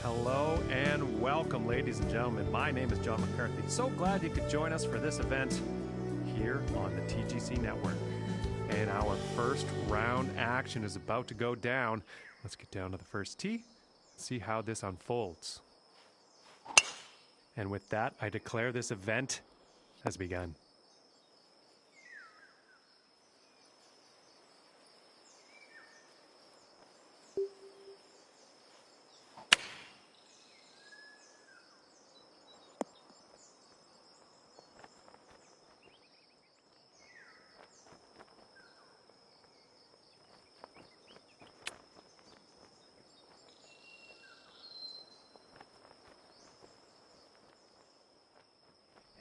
Hello and welcome, ladies and gentlemen. My name is John McCarthy. So glad you could join us for this event here on the TGC Network. And our first round action is about to go down. Let's get down to the first tee, see how this unfolds. And with that, I declare this event has begun.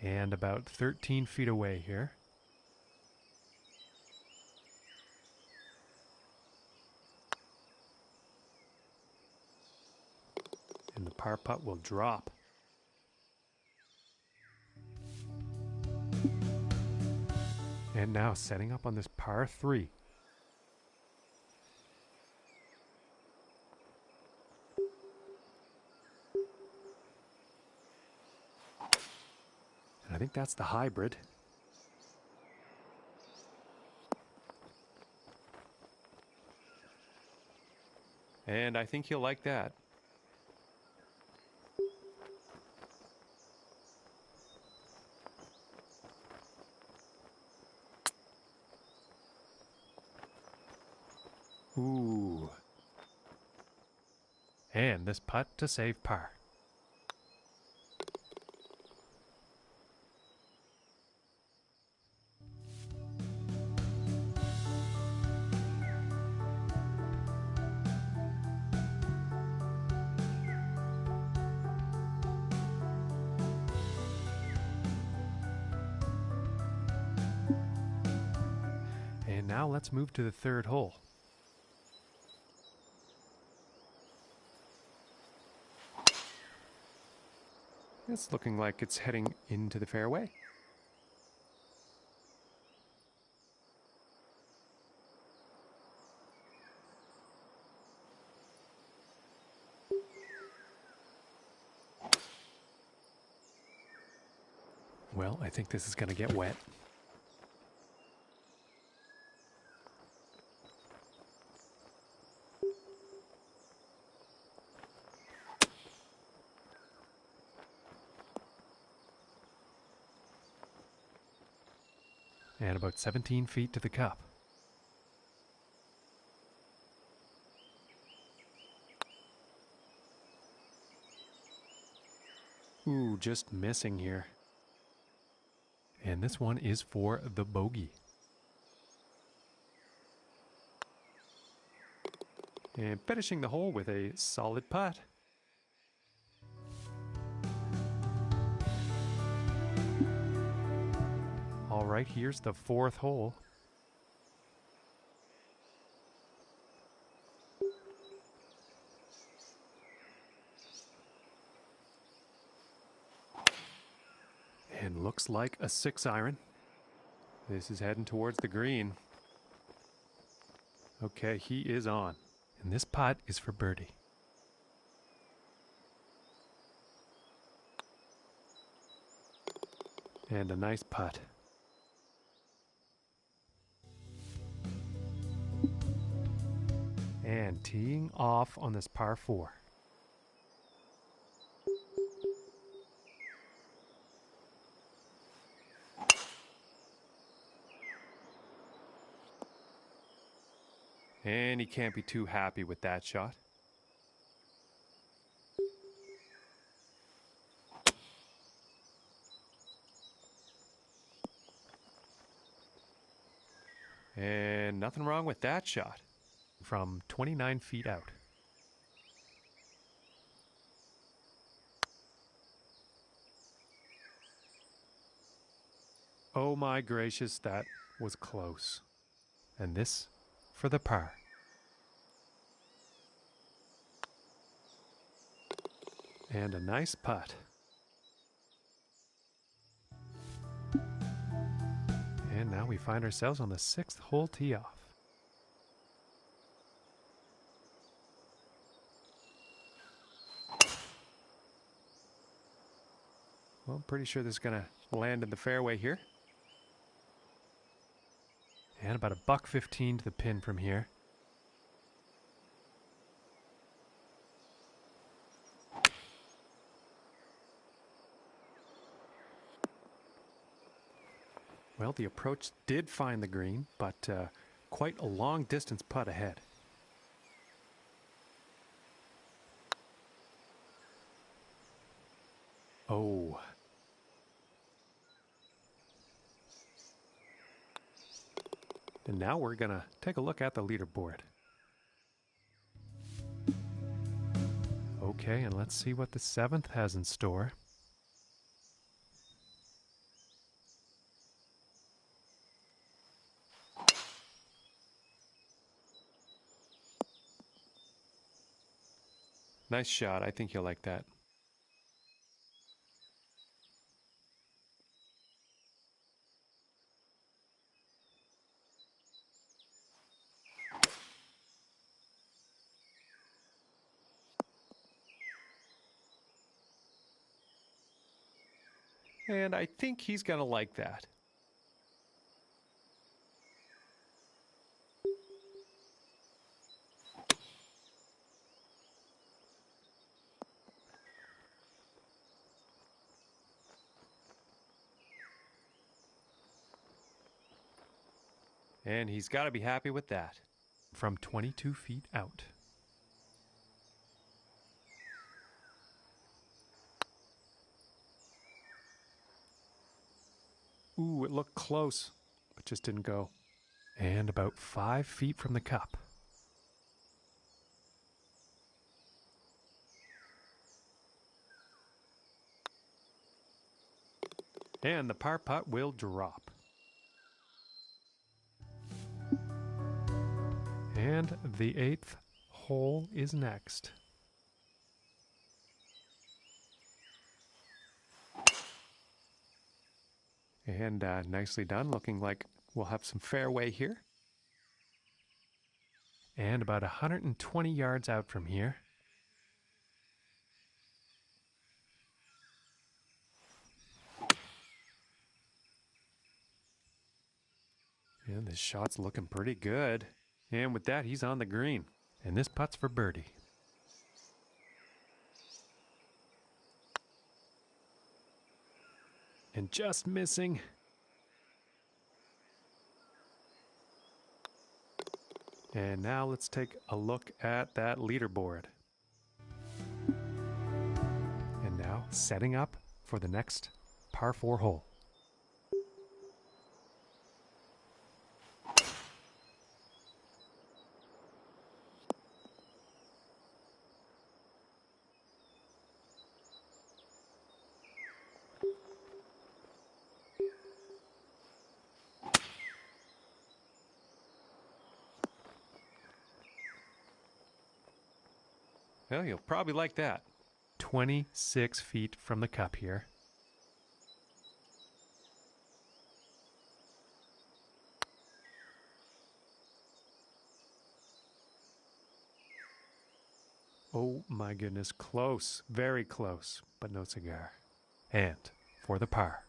And about 13 feet away here. And the par putt will drop. And now setting up on this par 3. I think that's the hybrid. And I think he'll like that. Ooh. And this putt to save par. And now let's move to the third hole. It's looking like it's heading into the fairway. Well, I think this is going to get wet. And about 17 feet to the cup. Ooh, just missing here. And this one is for the bogey. And finishing the hole with a solid putt. All right, here's the fourth hole. And looks like a 6-iron. This is heading towards the green. Okay, he is on. And this putt is for birdie. And a nice putt. And teeing off on this par 4. And he can't be too happy with that shot. nothing wrong with that shot from 29 feet out. Oh my gracious, that was close. And this for the par. And a nice putt. And now we find ourselves on the 6th hole tee off. Well, I'm pretty sure this is going to land in the fairway here. And about $1.15 to the pin from here. Well, the approach did find the green, but quite a long distance putt ahead. Oh. And now we're going to take a look at the leaderboard. Okay, and let's see what the 7th has in store. Nice shot. I think you'll like that. And I think he's going to like that. And he's got to be happy with that. From 22 feet out. Ooh, it looked close, but just didn't go. And about 5 feet from the cup. And the par putt will drop. And the 8th hole is next. And nicely done, looking like we'll have some fairway here. And about 120 yards out from here. And this shot's looking pretty good. And with that, he's on the green. And this putt's for birdie. And just missing. And now let's take a look at that leaderboard. And now setting up for the next par 4 hole. Well, you'll probably like that. 26 feet from the cup here. Oh my goodness, close, very close, but no cigar. And for the par.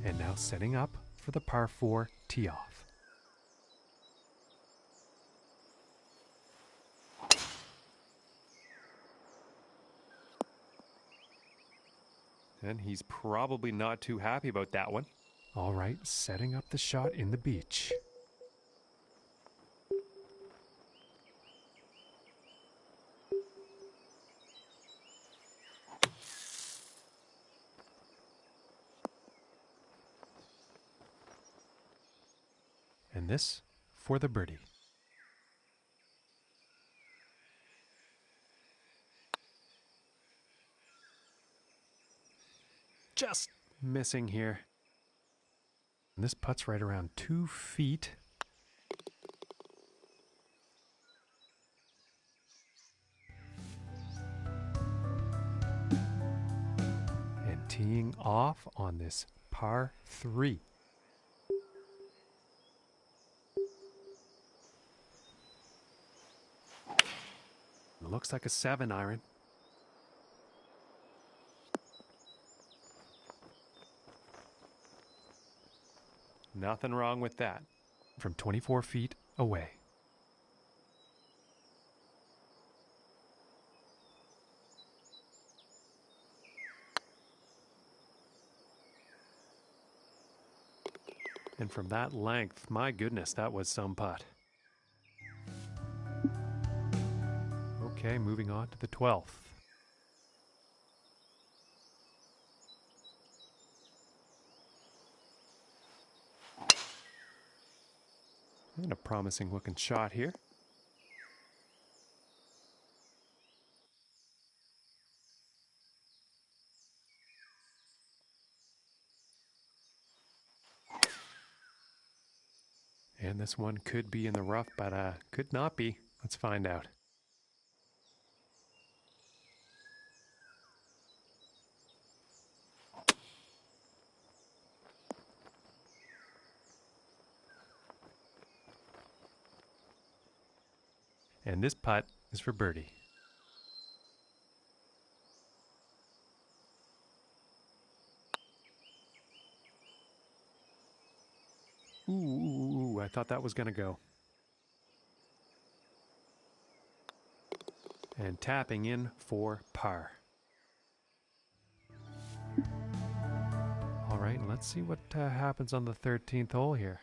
And now setting up for the par 4 tee off. And he's probably not too happy about that one. All right, setting up the shot in the beach. And this for the birdie. Just missing here. And this putt's right around 2 feet. And teeing off on this par 3. It looks like a 7 iron. Nothing wrong with that. From 24 feet away. And from that length, my goodness, that was some putt. Okay, moving on to the 12th. And a promising looking shot here. And this one could be in the rough, but could not be. Let's find out. And this putt is for birdie. Ooh, I thought that was going to go. And tapping in for par. All right, let's see what happens on the 13th hole here.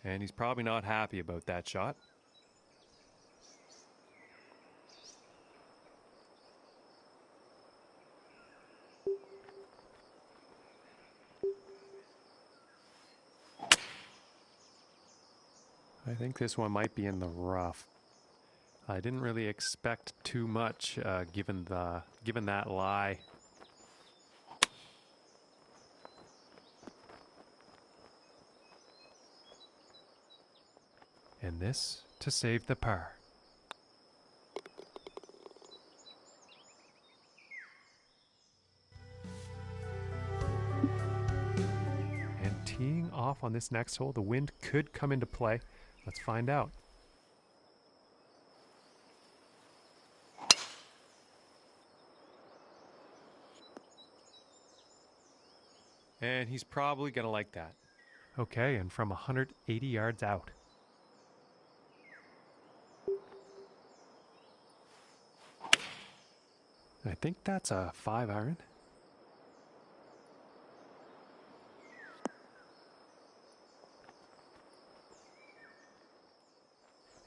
And he's probably not happy about that shot. I think this one might be in the rough. I didn't really expect too much given that lie. And this to save the par. And teeing off on this next hole, the wind could come into play. Let's find out. And he's probably going to like that. Okay, and from 180 yards out. I think that's a 5 iron.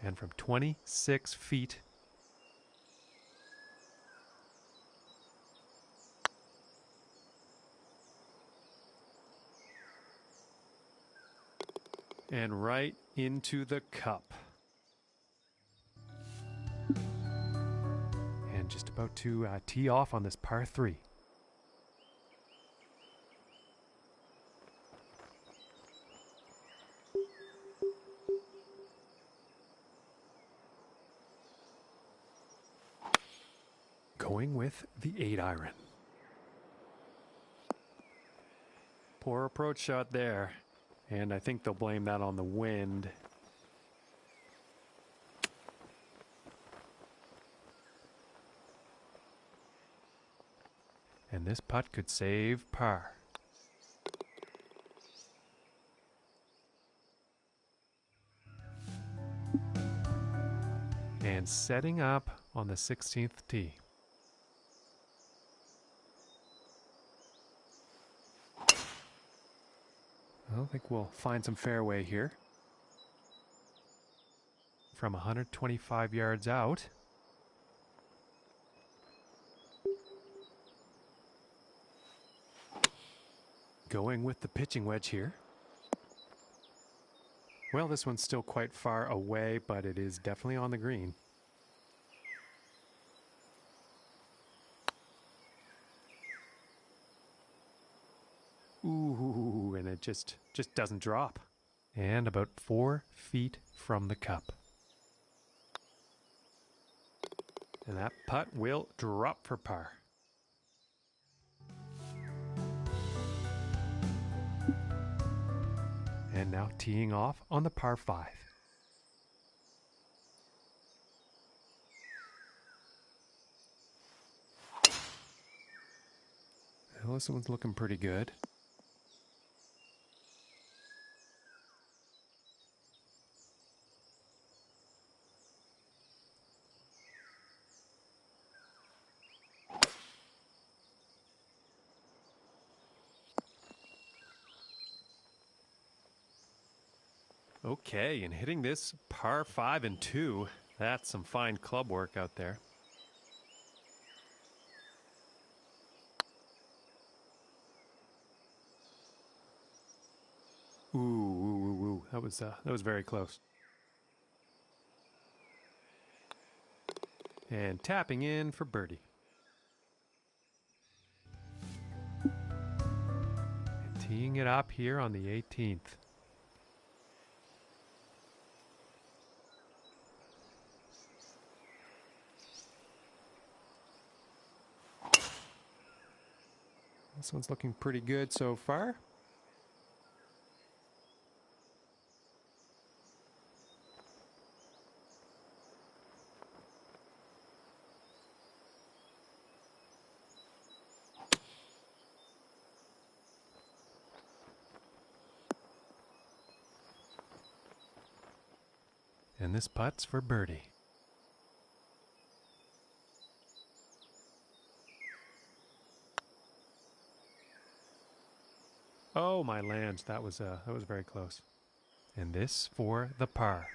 And from 26 feet. And right into the cup. And just about to tee off on this par 3. Going with the 8 iron. Poor approach shot there. And I think they'll blame that on the wind. And this putt could save par. And setting up on the 16th tee. I think we'll find some fairway here. From 125 yards out. going with the pitching wedge here. Well, this one's still quite far away, but it is definitely on the green. Ooh, and it just doesn't drop. And about 4 feet from the cup. And that putt will drop for par. And now teeing off on the par 5. Well, this one's looking pretty good. Okay, and hitting this par 5 and 2, that's some fine club work out there. Ooh, that was very close. And tapping in for birdie. And teeing it up here on the 18th. This one's looking pretty good so far. And this putt's for birdie. Oh my lands, that was very close. And this for the par.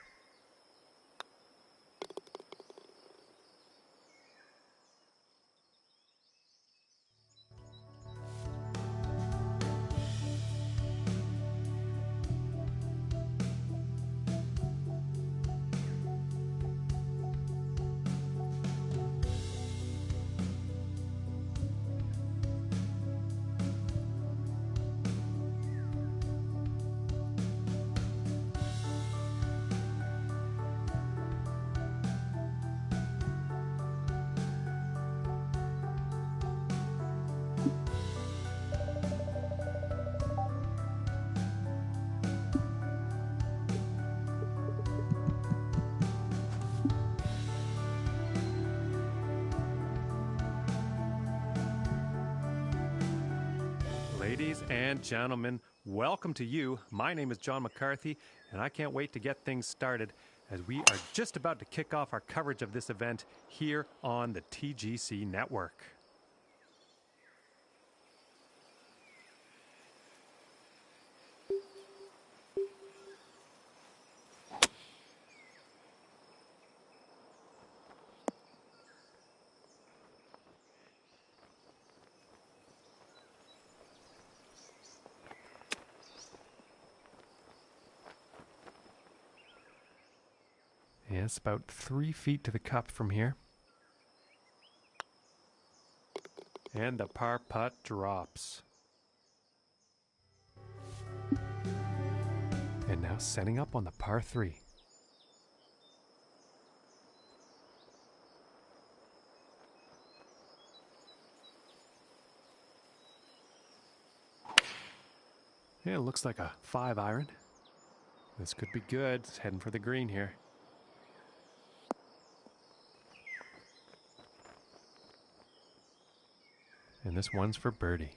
Ladies and gentlemen, welcome to you. My name is John McCarthy, and I can't wait to get things started as we are just about to kick off our coverage of this event here on the TGC Network. Yeah, it's about 3 feet to the cup from here. And the par putt drops. And now setting up on the par 3. Yeah, it looks like a 5-iron. This could be good. It's heading for the green here. And this one's for birdie.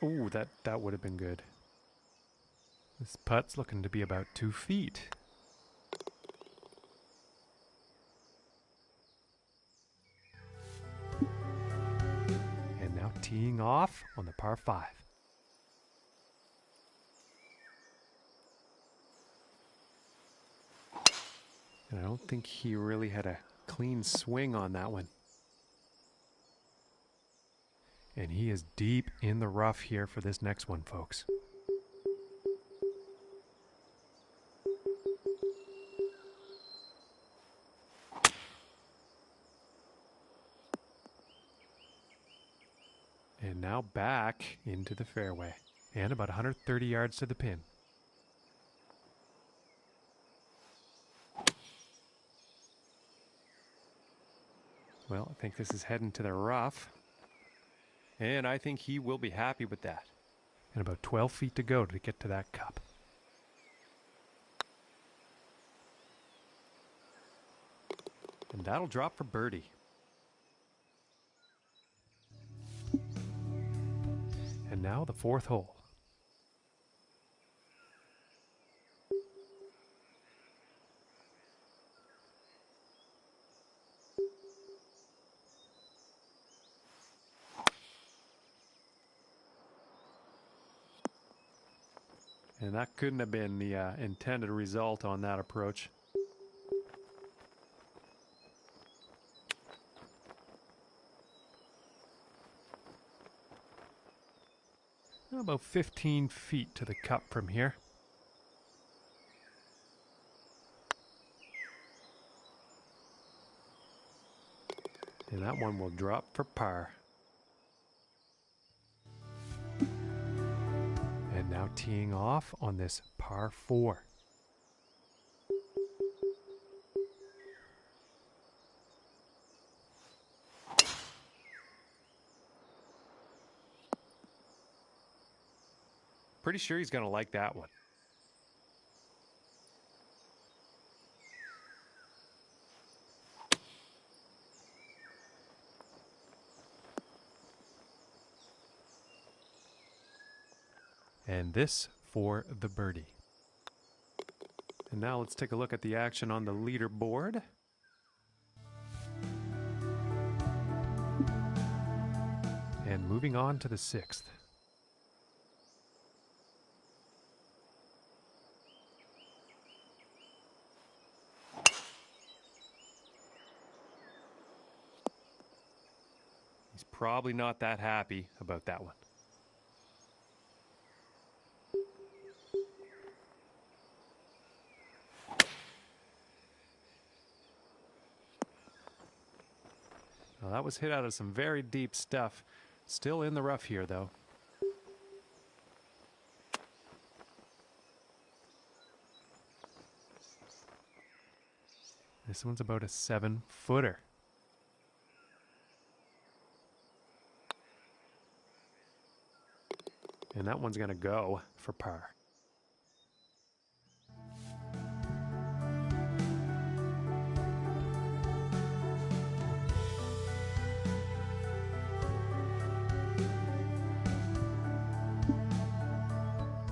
Ooh, that would have been good. This putt's looking to be about 2 feet. And now teeing off on the par 5. And I don't think he really had a clean swing on that one. And he is deep in the rough here for this next one, folks. And now back into the fairway. And about 130 yards to the pin. Well, I think this is heading to the rough. And I think he will be happy with that. And about 12 feet to go to get to that cup. And that'll drop for birdie. And now the fourth hole. And that couldn't have been the intended result on that approach. About 15 feet to the cup from here. And that one will drop for par. And now teeing off on this par 4. Pretty sure he's going to like that one. And this for the birdie. And now let's take a look at the action on the leaderboard. And moving on to the 6th. He's probably not that happy about that one. Well, that was hit out of some very deep stuff. Still in the rough here, though. This one's about a 7-footer. And that one's going to go for par.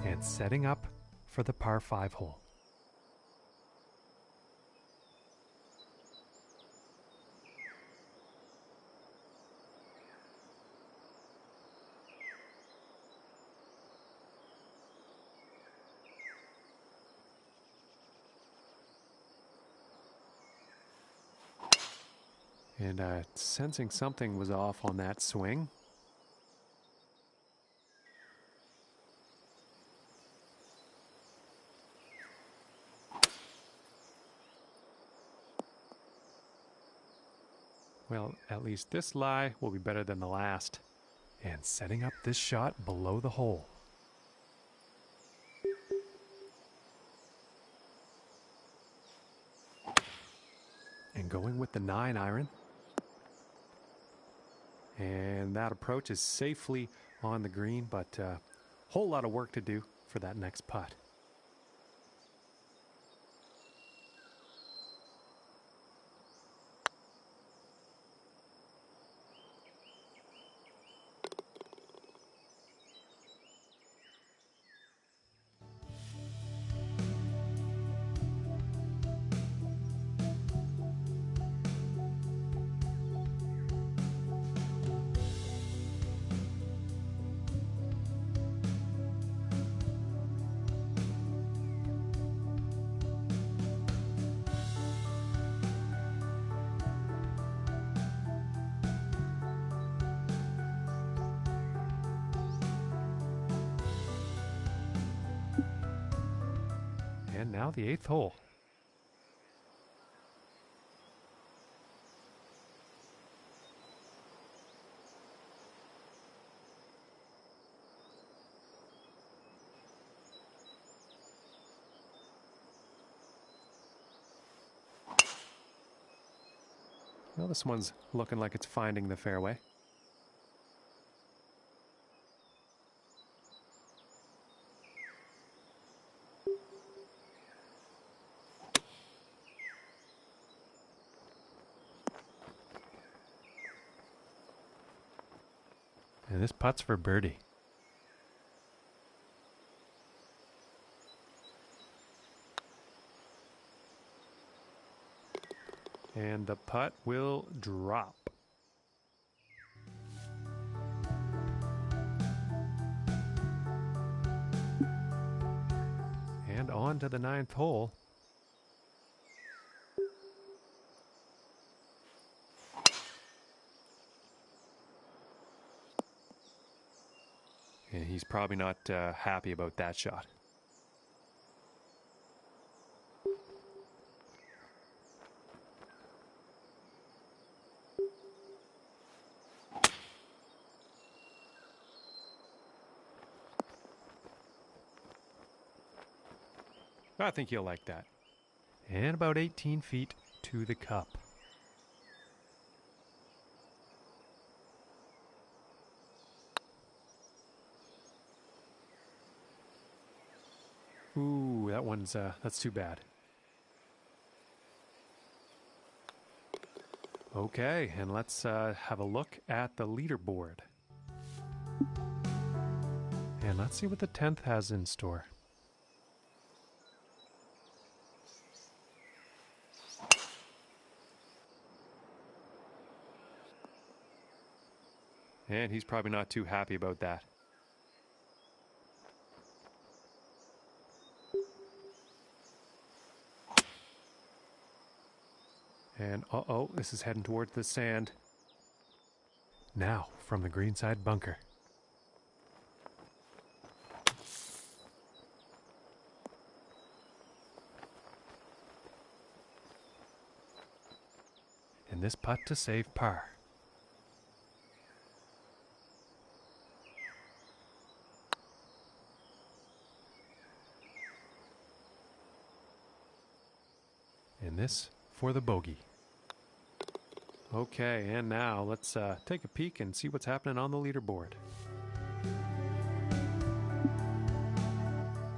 And setting up for the par 5 hole. And sensing something was off on that swing. Well, at least this lie will be better than the last. And setting up this shot below the hole. And going with the 9-iron. And that approach is safely on the green, but a whole lot of work to do for that next putt. And now the 8th hole. Well, this one's looking like it's finding the fairway. And this putt's for birdie. And the putt will drop. And on to the 9th hole. And he's probably not happy about that shot. I think you'll like that. And about 18 feet to the cup. Ooh, that one's, that's too bad. Okay, and let's have a look at the leaderboard. And let's see what the 10th has in store. And he's probably not too happy about that. And uh-oh, this is heading towards the sand. Now, from the greenside bunker. And this putt to save par. And this for the bogey. Okay, and now let's take a peek and see what's happening on the leaderboard.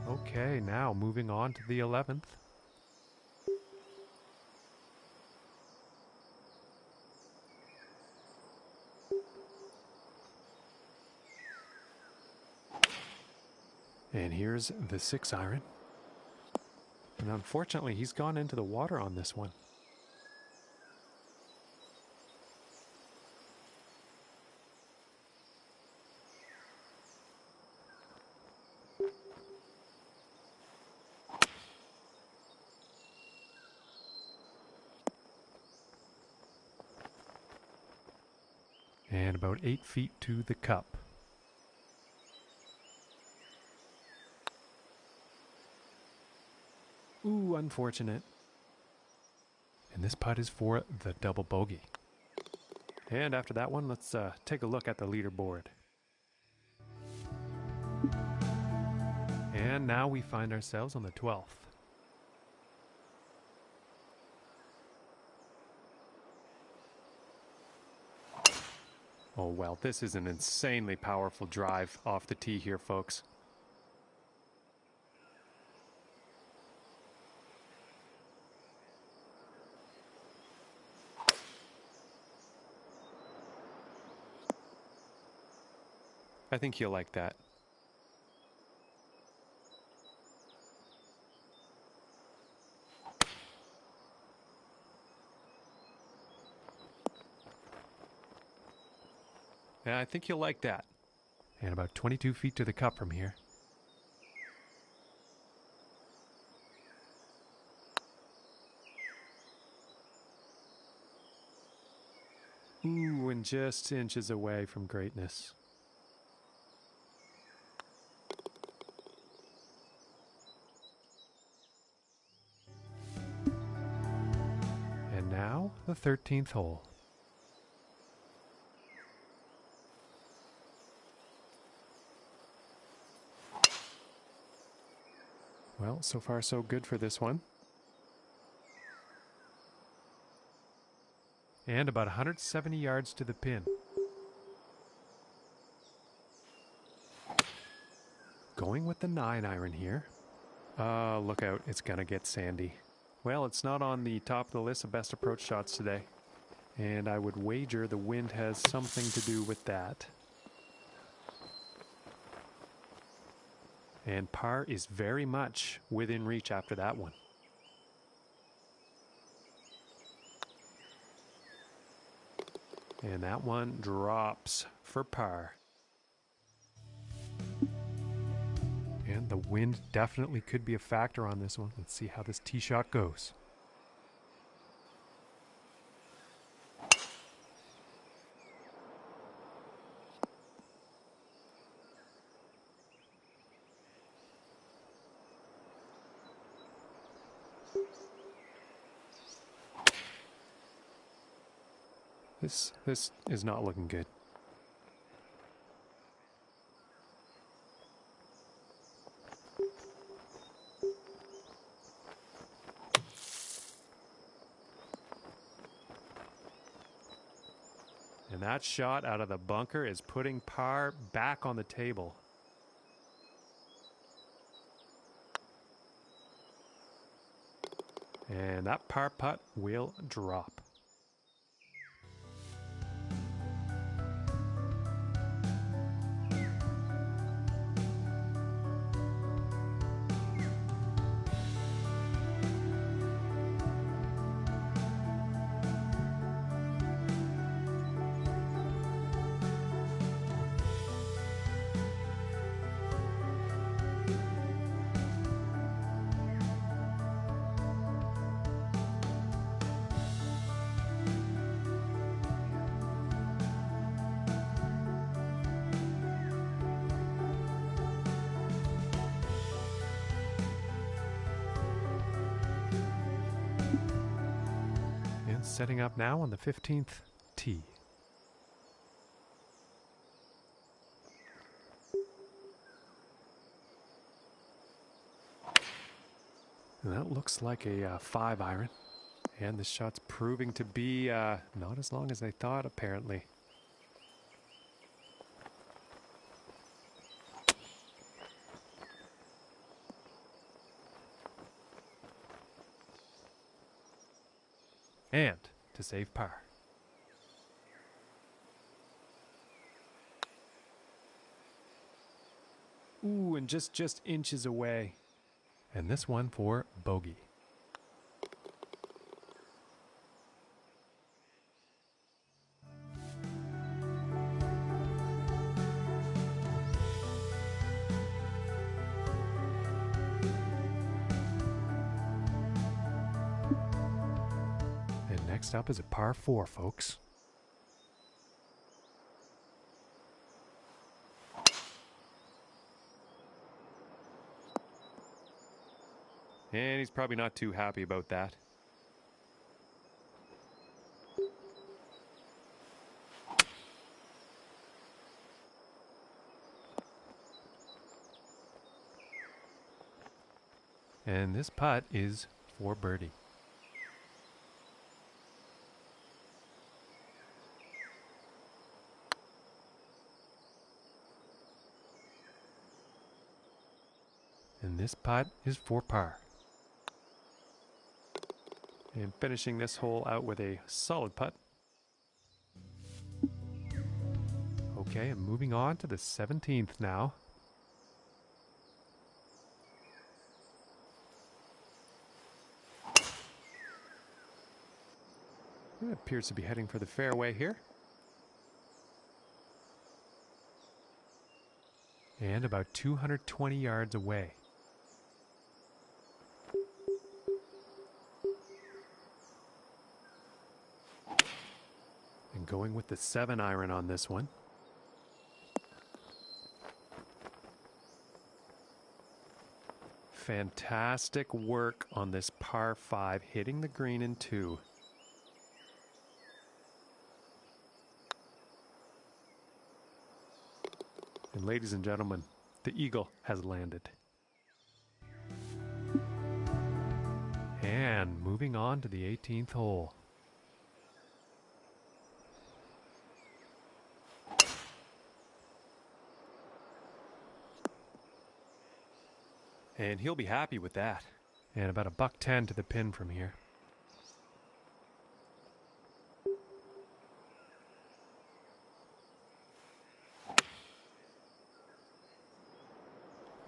Okay, now moving on to the 11th. And here's the 6 iron. And unfortunately, he's gone into the water on this one. And about 8 feet to the cup. Ooh, unfortunate. And this putt is for the double bogey. And after that one, let's take a look at the leaderboard. And now we find ourselves on the 12th. Oh well, this is an insanely powerful drive off the tee here, folks. I think you'll like that. Yeah, I think you'll like that. And about 22 feet to the cup from here. Ooh, and just inches away from greatness. now the 13th hole. Well, so far so good for this one. And about 170 yards to the pin. Going with the 9-iron here. Look out, it's gonna get sandy. Well, it's not on the top of the list of best approach shots today. And I would wager the wind has something to do with that. And par is very much within reach after that one. And that one drops for par. And the wind definitely could be a factor on this one. Let's see how this tee shot goes. This is not looking good. And that shot out of the bunker is putting par back on the table. And that par putt will drop. Setting up now on the 15th tee. And that looks like a 5-iron. And the shot's proving to be not as long as I thought, apparently. And to save par. Ooh, and just inches away. And this one for bogey. Next up is a par 4, folks. And he's probably not too happy about that. And this putt is for birdie. And this putt is for par. And finishing this hole out with a solid putt. Okay, and moving on to the 17th now. It appears to be heading for the fairway here. And about 220 yards away. And going with the 7-iron on this one. Fantastic work on this par 5, hitting the green in 2. And ladies and gentlemen, the eagle has landed. And moving on to the 18th hole. And he'll be happy with that. And about $110 to the pin from here.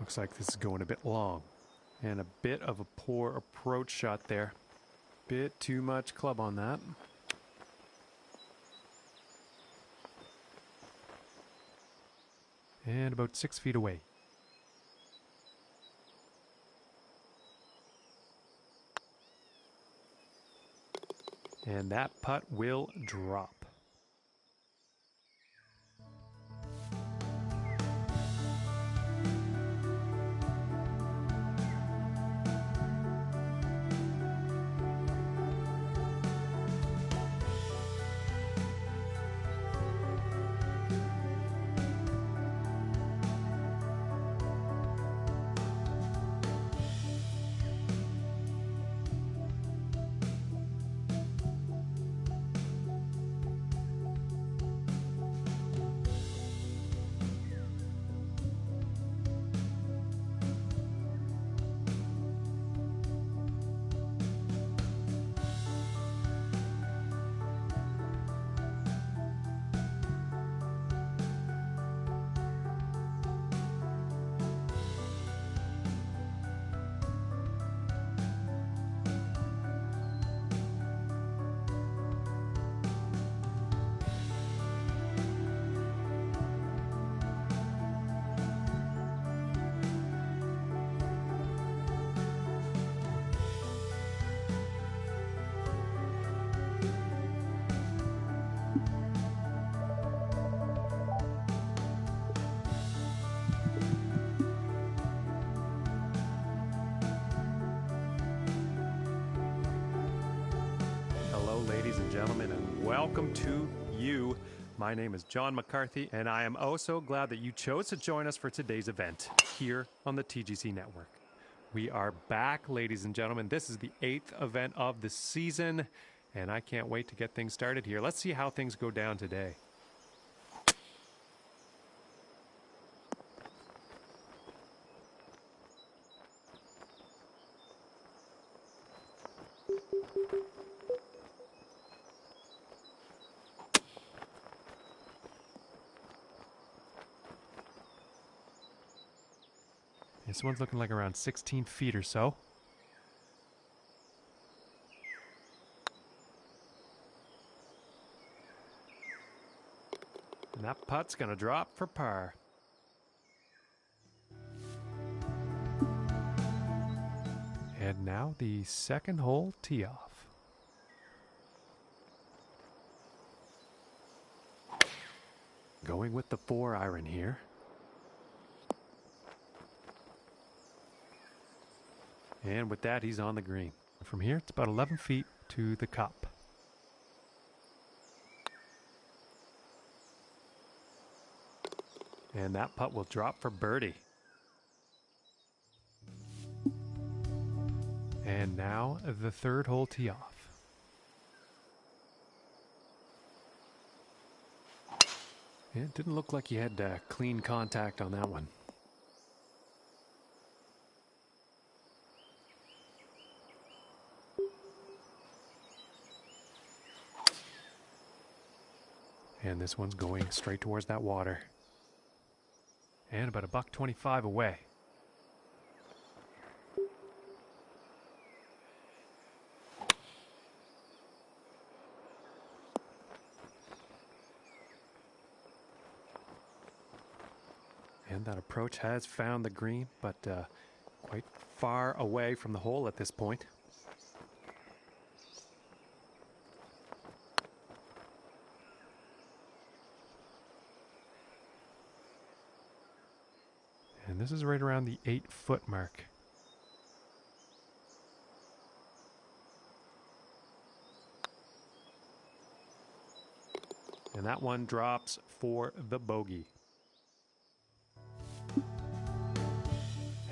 Looks like this is going a bit long. And a bit of a poor approach shot there. Bit too much club on that. And about 6 feet away. And that putt will drop. Ladies and gentlemen, and welcome to you. My name is John McCarthy, and I am oh so glad that you chose to join us for today's event here on the TGC Network. We are back, ladies and gentlemen. This is the 8th event of the season, and I can't wait to get things started here. Let's see how things go down today. This one's looking like around 16 feet or so. And that putt's gonna drop for par. And now the second hole tee off. Going with the 4-iron here. And with that, he's on the green. From here, it's about 11 feet to the cup. And that putt will drop for birdie. And now the third hole tee off. It didn't look like he had clean contact on that one. And this one's going straight towards that water. And about $125 away. And that approach has found the green, but quite far away from the hole at this point. And this is right around the 8-foot mark. And that one drops for the bogey.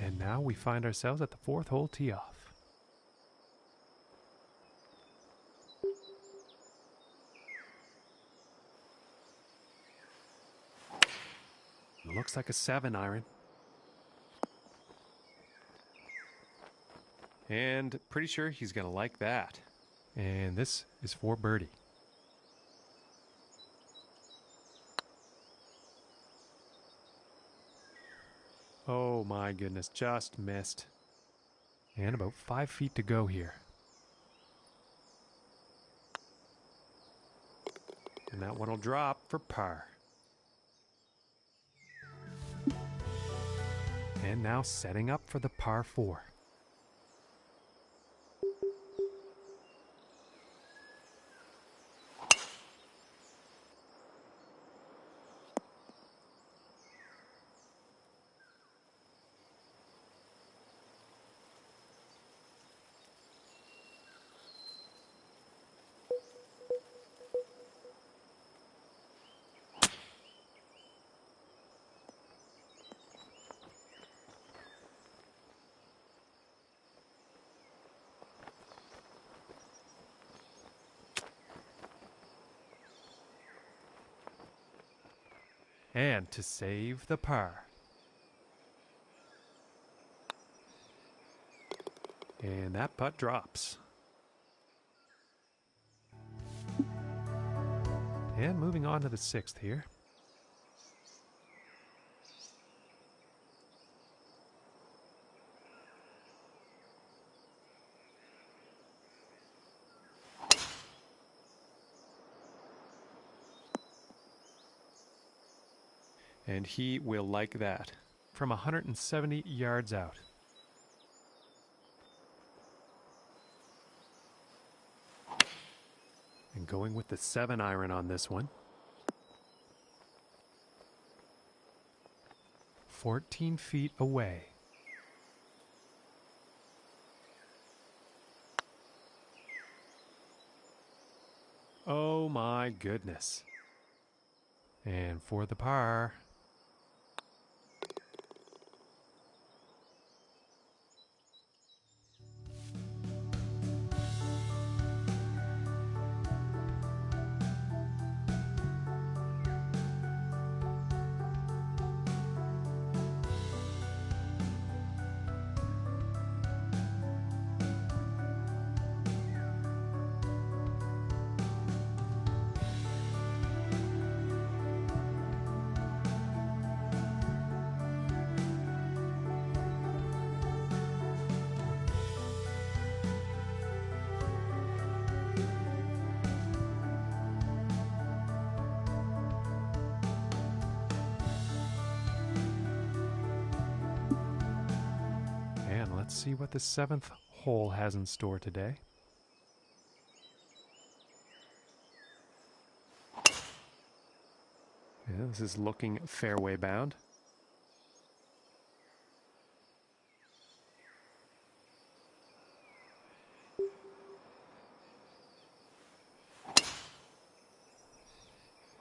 And now we find ourselves at the fourth hole tee off. It looks like a 7-iron. And pretty sure he's going to like that. And this is for birdie. Oh my goodness, just missed. And about 5 feet to go here. And that one will drop for par. And now setting up for the par 4. And to save the par. And that putt drops. And moving on to the 6th here. And he will like that from 170 yards out. And going with the 7-iron on this one. 14 feet away. Oh my goodness. And for the par. Let's see what the 7th hole has in store today. Yeah, this is looking fairway bound.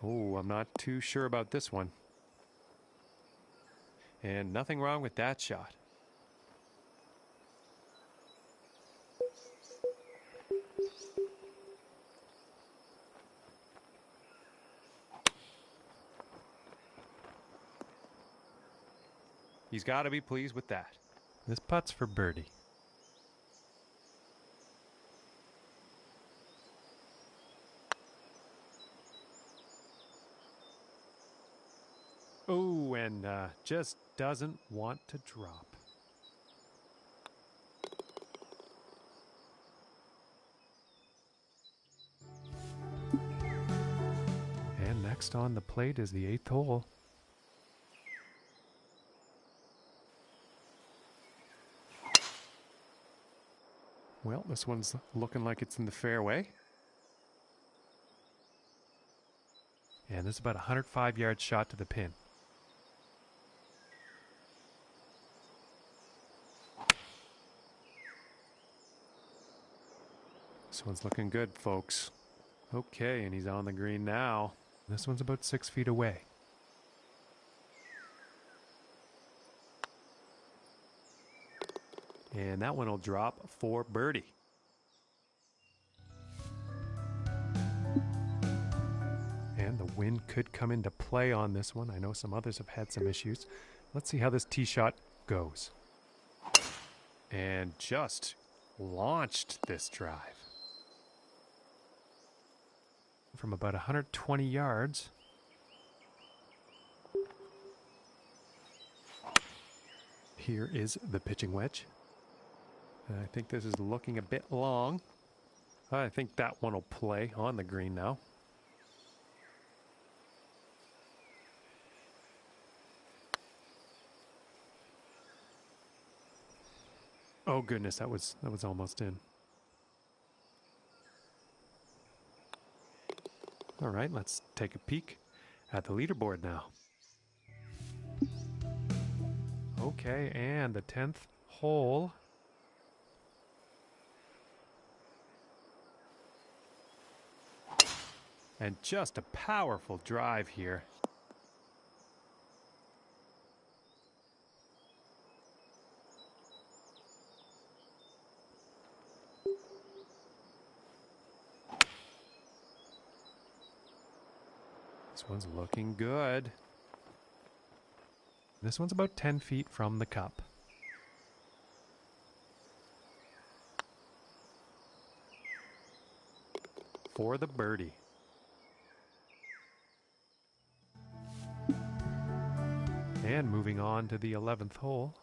Oh, I'm not too sure about this one. And nothing wrong with that shot. He's got to be pleased with that. This putt's for birdie. Oh, and just doesn't want to drop. And next on the plate is the 8th hole. Well, this one's looking like it's in the fairway. And this is about a 105-yard shot to the pin. This one's looking good, folks. Okay, and he's on the green now. This one's about 6 feet away. And that one will drop for birdie. And the wind could come into play on this one. I know some others have had some issues. Let's see how this tee shot goes. And just launched this drive. From about 120 yards. Here is the pitching wedge. I think this is looking a bit long. I think that one will play on the green now. Oh goodness, that was almost in. All right, let's take a peek at the leaderboard now. Okay, and the 10th hole. And just a powerful drive here. This one's looking good. This one's about 10 feet from the cup. For the birdie. And moving on to the 11th hole.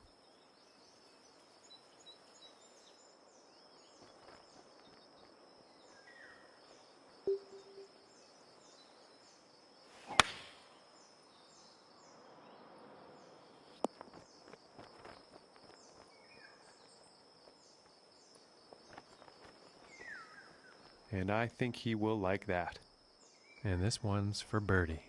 And I think he will like that. And this one's for birdie.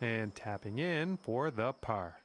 And tapping in for the par.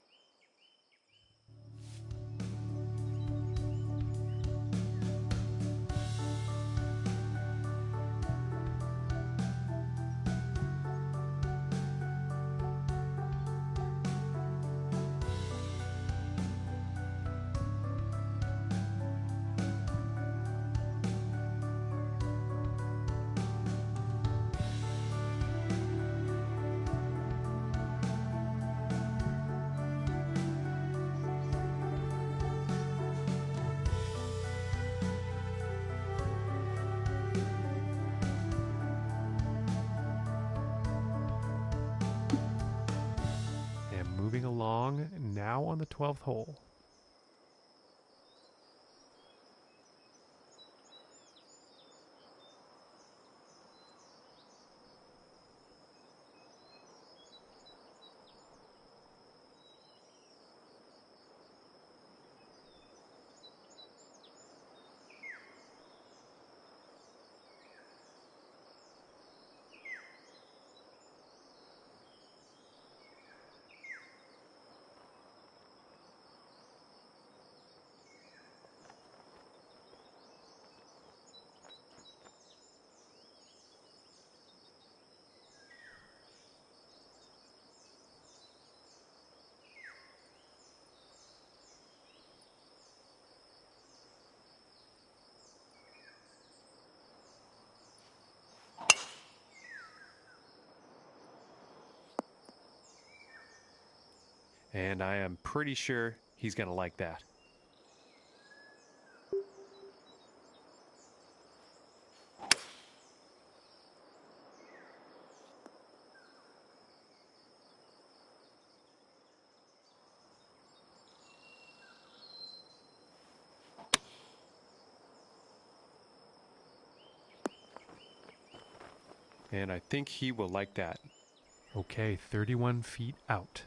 Moving along, now on the 12th hole. And I am pretty sure he's going to like that. And I think he will like that. Okay, 31 feet out.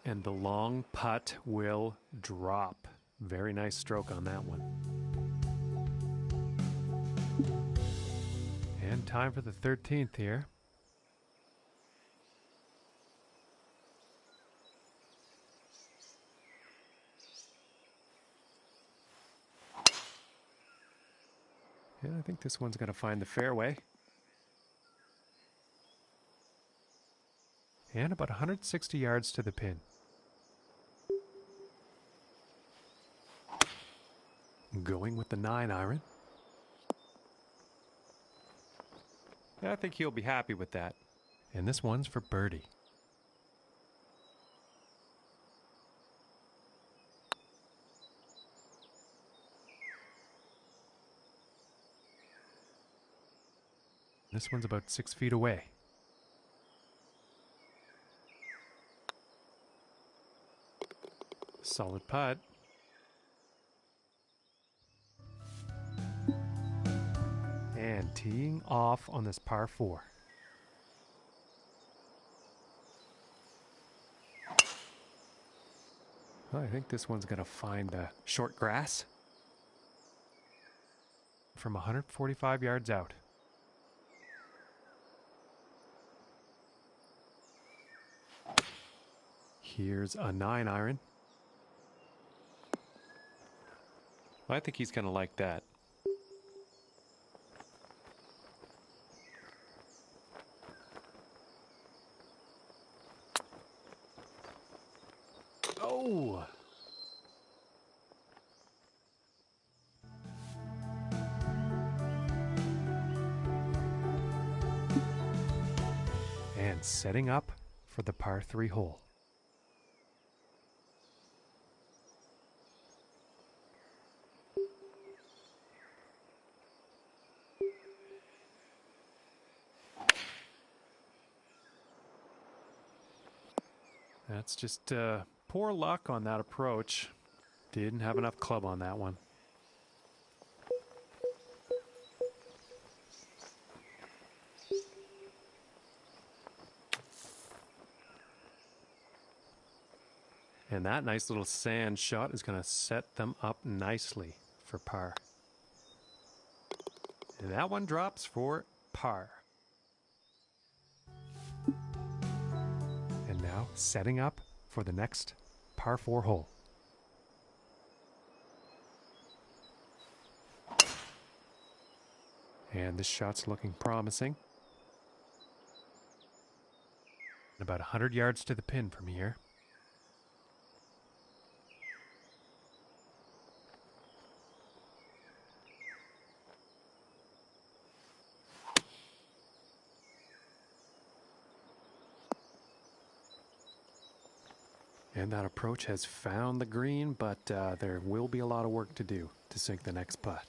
And the long putt will drop. Very nice stroke on that one. time for the 13th here. And I think this one's going to find the fairway. And about 160 yards to the pin. Going with the 9-iron. I think he'll be happy with that. And this one's for birdie. This one's about 6 feet away. Solid putt. And teeing off on this par 4. Well, I think this one's going to find the short grass from 145 yards out. Here's a 9-iron. Well, I think he's going to like that. Oh! And setting up for the par 3 hole. That's just poor luck on that approach. Didn't have enough club on that one. And that nice little sand shot is going to set them up nicely for par. And that one drops for par. And now setting up for the next par 4 hole. And this shot's looking promising. About 100 yards to the pin from here. And that approach has found the green, but there will be a lot of work to do to sink the next putt.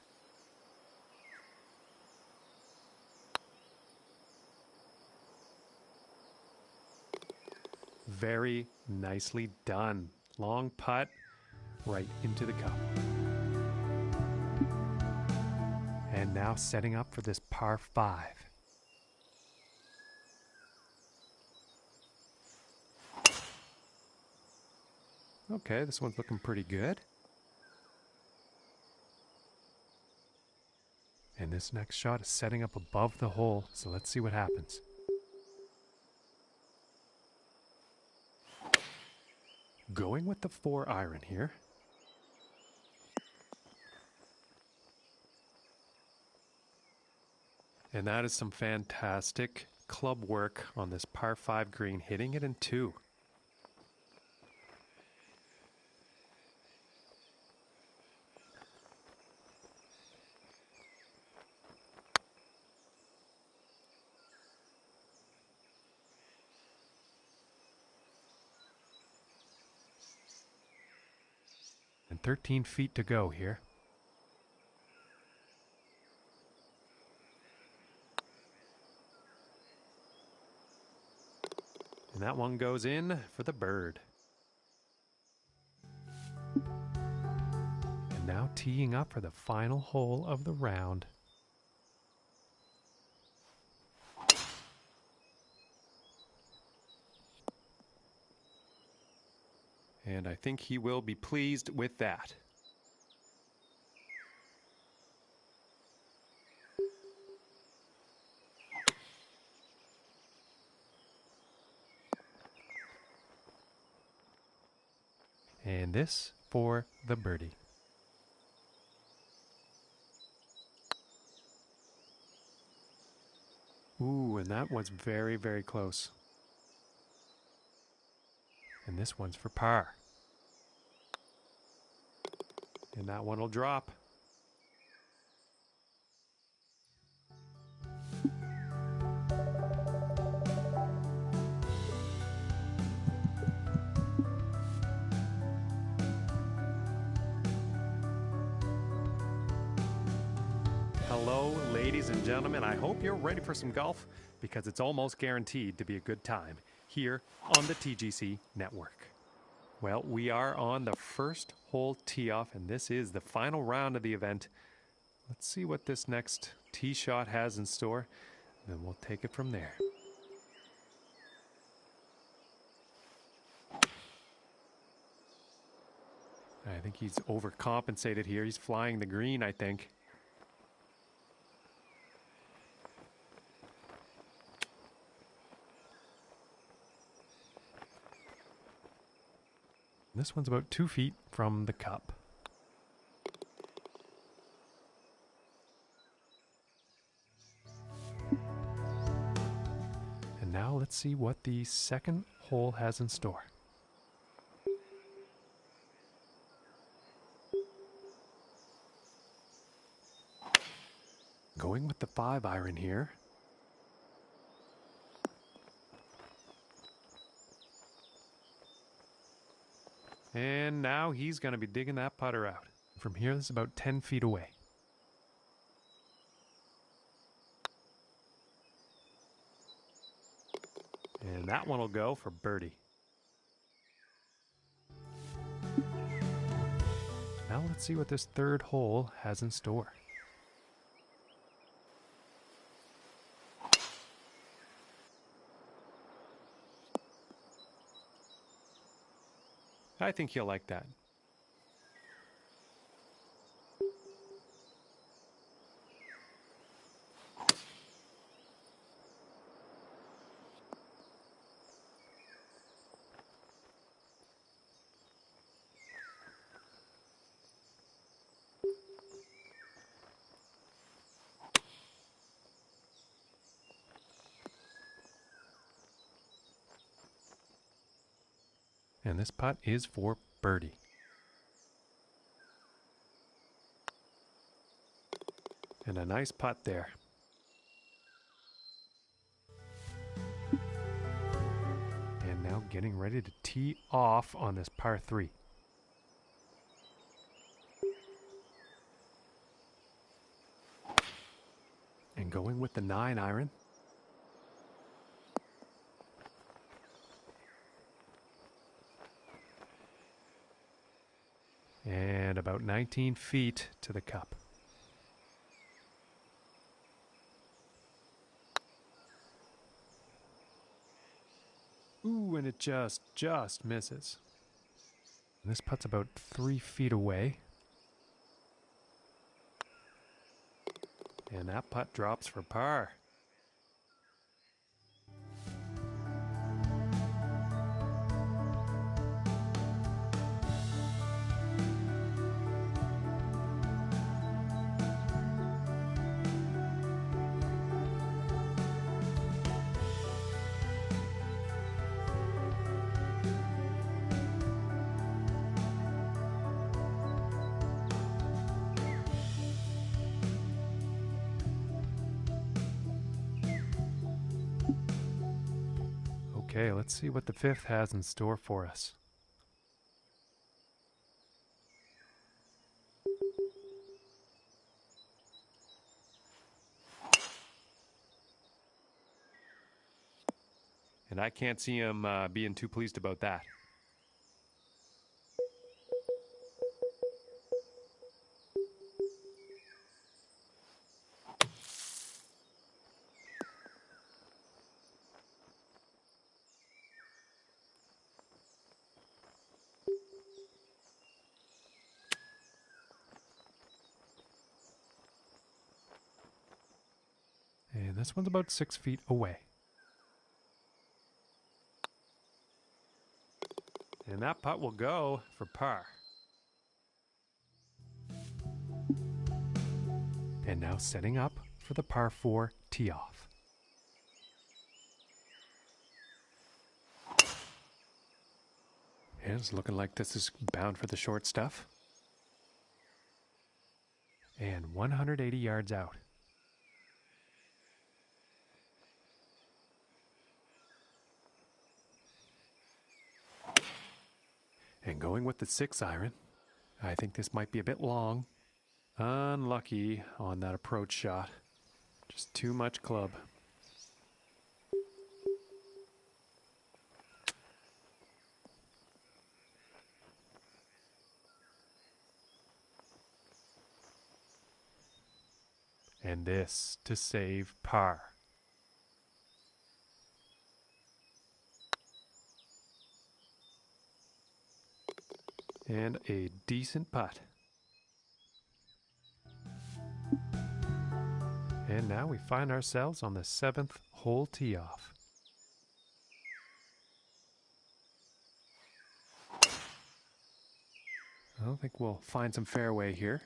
Very nicely done. Long putt right into the cup. And now setting up for this par 5. Okay, this one's looking pretty good. And this next shot is setting up above the hole, so let's see what happens. Going with the 4-iron here. And that is some fantastic club work on this par 5 green, hitting it in 2. And 13 feet to go here. And that one goes in for the bird. And now teeing up for the final hole of the round. And I think he will be pleased with that. And this for the birdie. Ooh, and that was very, very close. And this one's for par. And that one will drop. Hello, ladies and gentlemen. I hope you're ready for some golf because it's almost guaranteed to be a good time here on the TGC network. Well, we are on the first hole tee off, and this is the final round of the event. Let's see what this next tee shot has in store, and then we'll take it from there. I think he's overcompensated here. He's flying the green, I think. This one's about 2 feet from the cup. And now let's see what the second hole has in store. Going with the 5-iron here. And now he's going to be digging that putter out. From here, this is about 10 feet away. And that one will go for birdie. Now let's see what this third hole has in store. I think he'll like that. And this putt is for birdie. And a nice putt there. And now getting ready to tee off on this par 3. And going with the 9-iron. And about 19 feet to the cup. Ooh, and it just misses. And this putt's about 3 feet away. And that putt drops for par. Okay, let's see what the 5th has in store for us. And I can't see him being too pleased about that. And this one's about 6 feet away. And And that putt will go for par. And now setting up for the par 4 tee off. And it's looking like this is bound for the short stuff. And 180 yards out. And going with the 6 iron. I think this might be a bit long. Unlucky on that approach shot. Just too much club. And this to save par. And a decent putt. And now we find ourselves on the 7th hole tee off. I don't think we'll find some fairway here.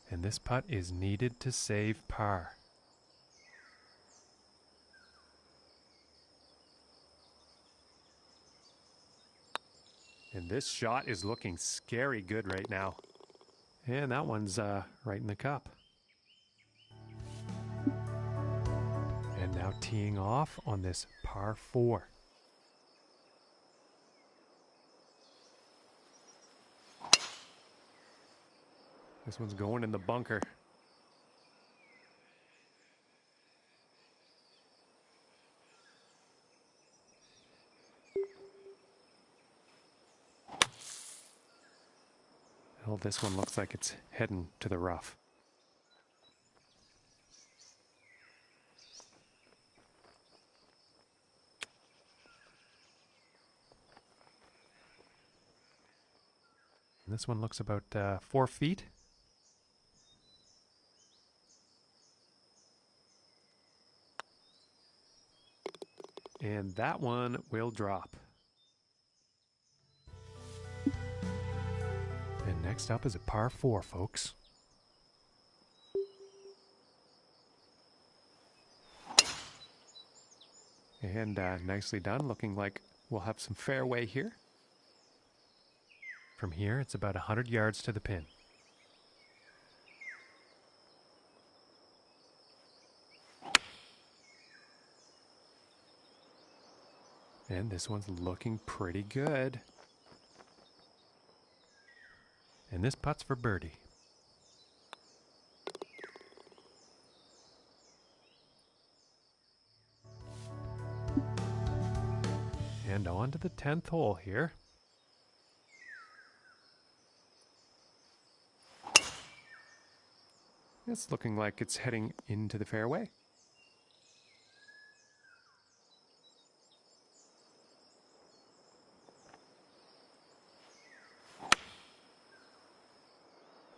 And this putt is needed to save par. And this shot is looking scary good right now. And that one's right in the cup. And now teeing off on this par 4. This one's going in the bunker. Well, this one looks like it's heading to the rough. And this one looks about 4 feet. And that one will drop. And next up is a par 4, folks. And nicely done, looking like we'll have some fairway here. From here, it's about 100 yards to the pin. And this one's looking pretty good. And this putt's for birdie. And on to the 10th hole here. It's looking like it's heading into the fairway.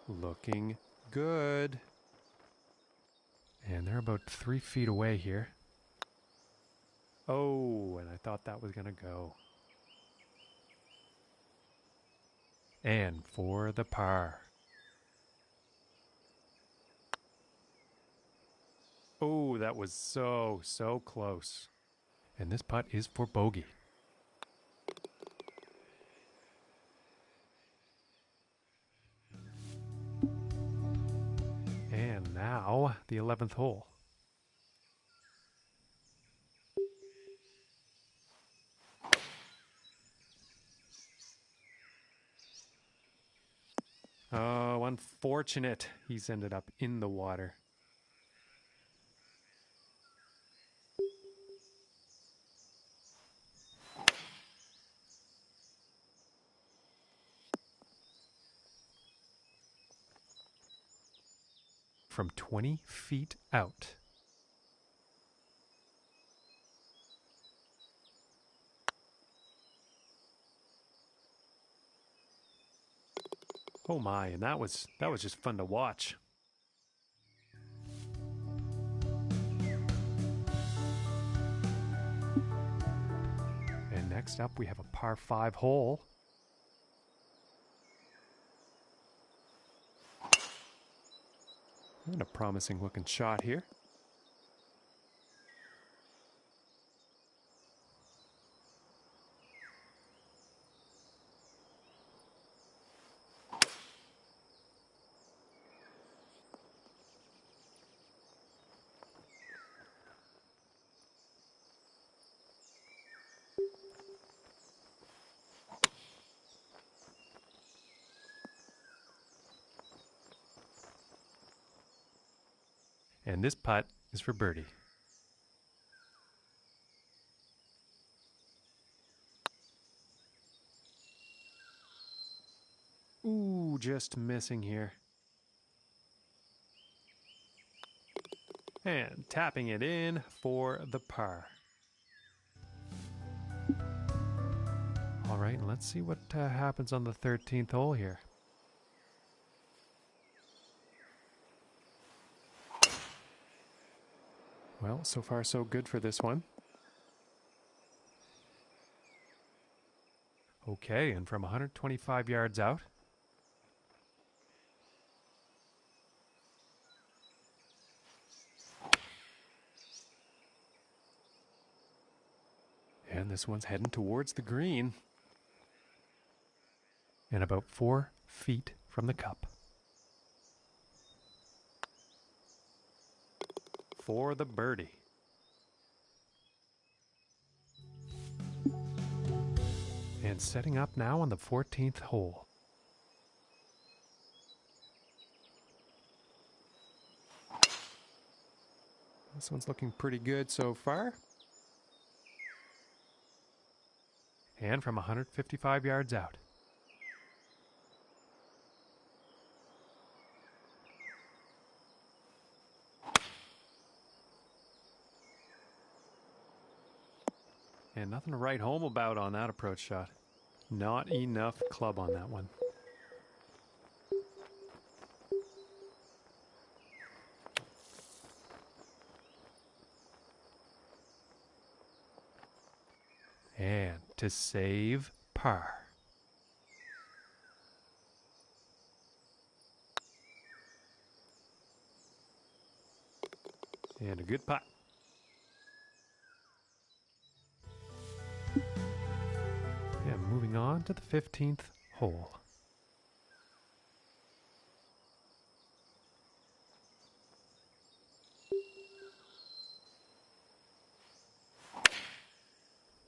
Looking good. And they're about 3 feet away here. Oh, and I thought that was going to go. And for the par. Oh, that was so close. And this putt is for bogey. And now the 11th hole. Oh, unfortunate. He's ended up in the water. from 20 feet out. Oh my, and that was just fun to watch. And next up we have a par 5 hole. And a promising looking shot here. And this putt is for birdie. Ooh, just missing here. And tapping it in for the par. All right, let's see what happens on the 13th hole here. Well, so far so good for this one. Okay, and from 125 yards out. And this one's heading towards the green. And about 4 feet from the cup. For the birdie. And setting up now on the 14th hole. This one's looking pretty good so far. And from 155 yards out. And nothing to write home about on that approach shot. Not enough club on that one. And to save par. And a good putt. And moving on to the 15th hole.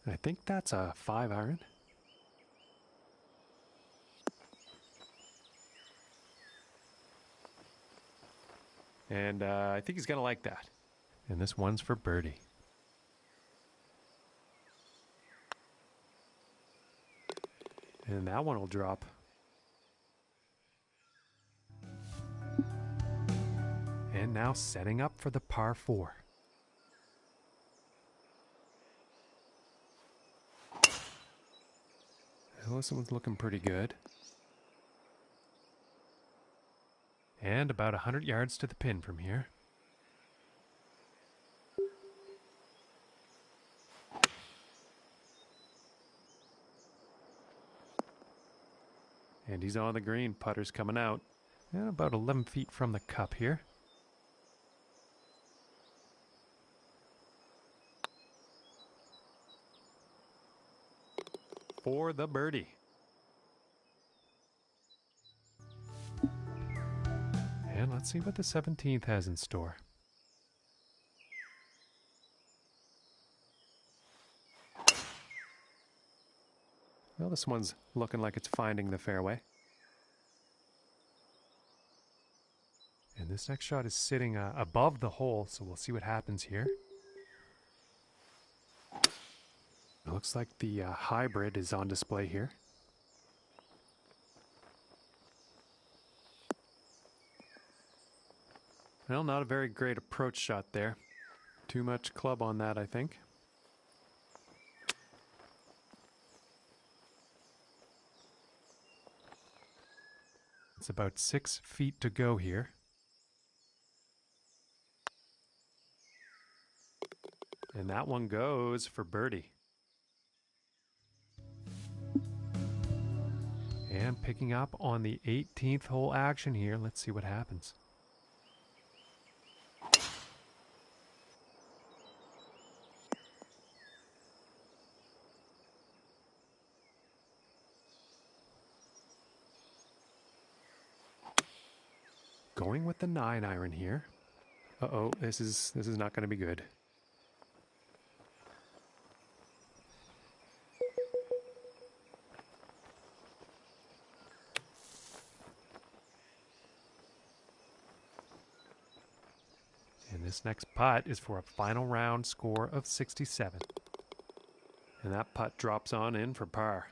I think that's a 5-iron. And I think he's going to like that. And this one's for birdie. And that one will drop. And now setting up for the par 4. Well, this one's looking pretty good. And about 100 yards to the pin from here. And he's on the green. Putter's coming out. And about 11 feet from the cup here. For the birdie. And let's see what the 17th has in store. Well, this one's looking like it's finding the fairway. And this next shot is sitting above the hole, so we'll see what happens here. It looks like the hybrid is on display here. Well, not a very great approach shot there. Too much club on that, I think. It's about 6 feet to go here. And that one goes for birdie. And picking up on the 18th hole action here. Let's see what happens. Going with the 9-iron here. Uh-oh, this is not going to be good. And this next putt is for a final round score of 67. And that putt drops on in for par.